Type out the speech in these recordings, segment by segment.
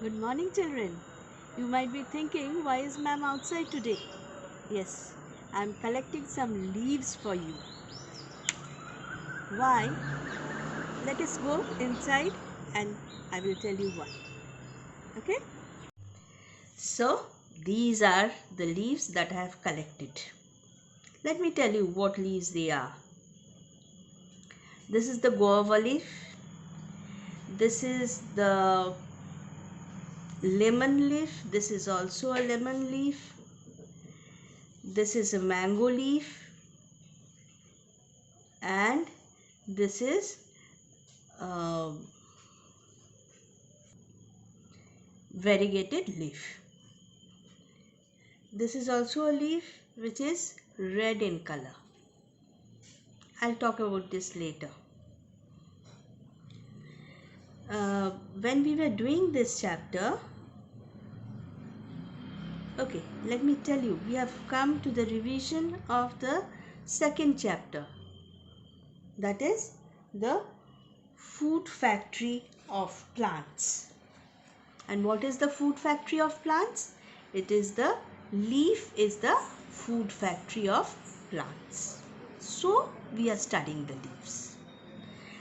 Good morning, children. You might be thinking, why is ma'am outside today? Yes, I'm collecting some leaves for you. Why? Let us go inside and I will tell you why. Okay? So, these are the leaves that I have collected. Let me tell you what leaves they are. This is the guava leaf. This is the lemon leaf. This is also a lemon leaf. This is a mango leaf. And this is uh, variegated leaf. This is also a leaf which is red in color. I'll talk about this later. When we were doing this chapter, okay, let me tell you, we have come to the revision of the second chapter, that is the food factory of plants. And what is the food factory of plants? It is the leaf is the food factory of plants. So we are studying the leaves.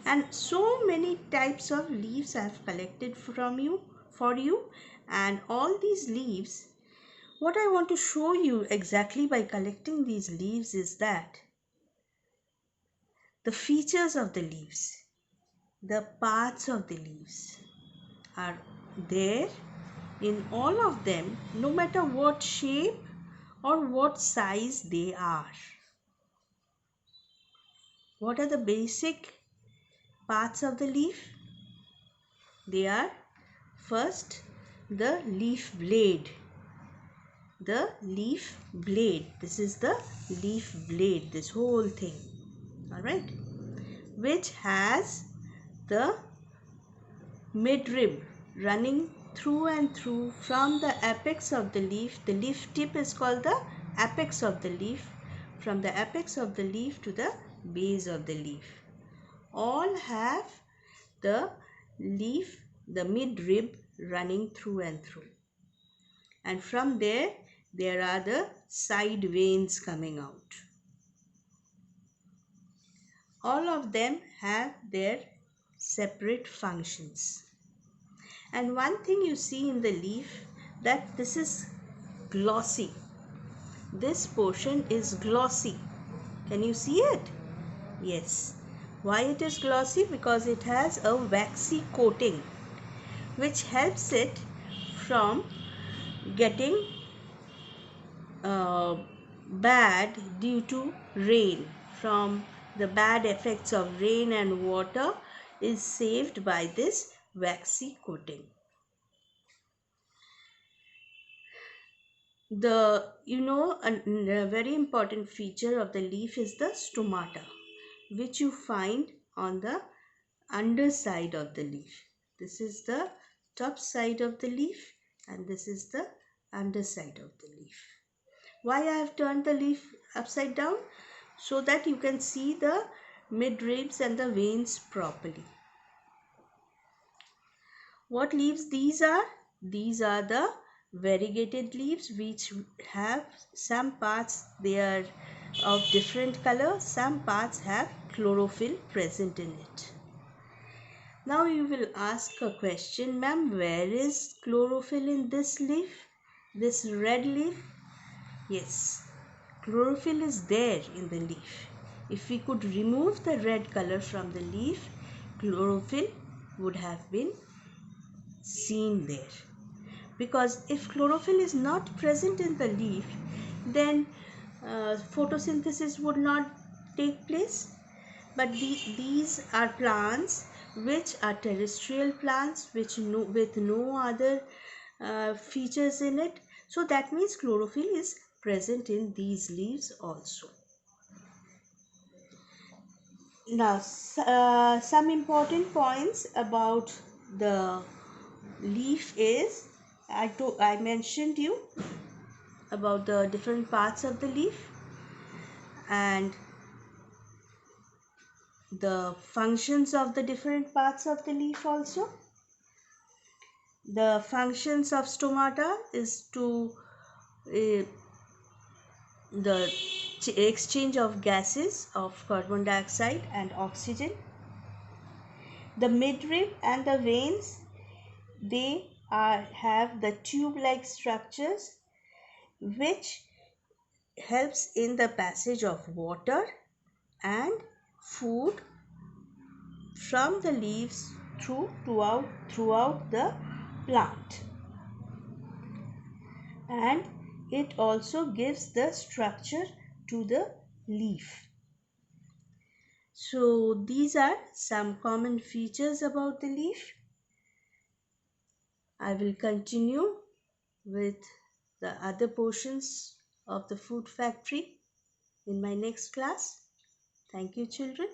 And so many types of leaves I have collected for you. And all these leaves, what I want to show you exactly by collecting these leaves is that the features of the leaves, the parts of the leaves are there in all of them, no matter what shape or what size they are. What are the basic parts of the leaf? They are first the leaf blade. The leaf blade. This is the leaf blade, this whole thing. Alright? Which has the midrib running through and through from the apex of the leaf. The leaf tip is called the apex of the leaf. From the apex of the leaf to the base of the leaf. All have the leaf, the midrib running through and through. And from there are the side veins coming out. All of them have their separate functions. And one thing you see in the leaf, that this is glossy. This portion is glossy. Can you see it? Yes. Why it is glossy? Because it has a waxy coating which helps it from getting bad due to rain. From the bad effects of rain and water is saved by this waxy coating. A very important feature of the leaf is the stomata, which you find on the underside of the leaf. This is the top side of the leaf and this is the underside of the leaf. Why I have turned the leaf upside down? So that you can see the midribs and the veins properly. What leaves these are? These are the variegated leaves which have some parts they are of different color, some parts have chlorophyll present in it. Now you will ask a question, ma'am, where is chlorophyll in this leaf? This red leaf? Yes, chlorophyll is there in the leaf. If we could remove the red color from the leaf, chlorophyll would have been seen there. Because if chlorophyll is not present in the leaf, then photosynthesis would not take place. But these are plants which are terrestrial plants with no other features in it. So that means chlorophyll is present in these leaves also. Now some important points about the leaf is I mentioned you about the different parts of the leaf and the functions of the different parts of the leaf also. The functions of stomata is to uh, the exchange of gases of carbon dioxide and oxygen. The midrib and the veins, they have the tube-like structures which helps in the passage of water and food from the leaves throughout the plant, and it also gives the structure to the leaf. So these are some common features about the leaf. I will continue with the other portions of the food factory in my next class. Thank you, children.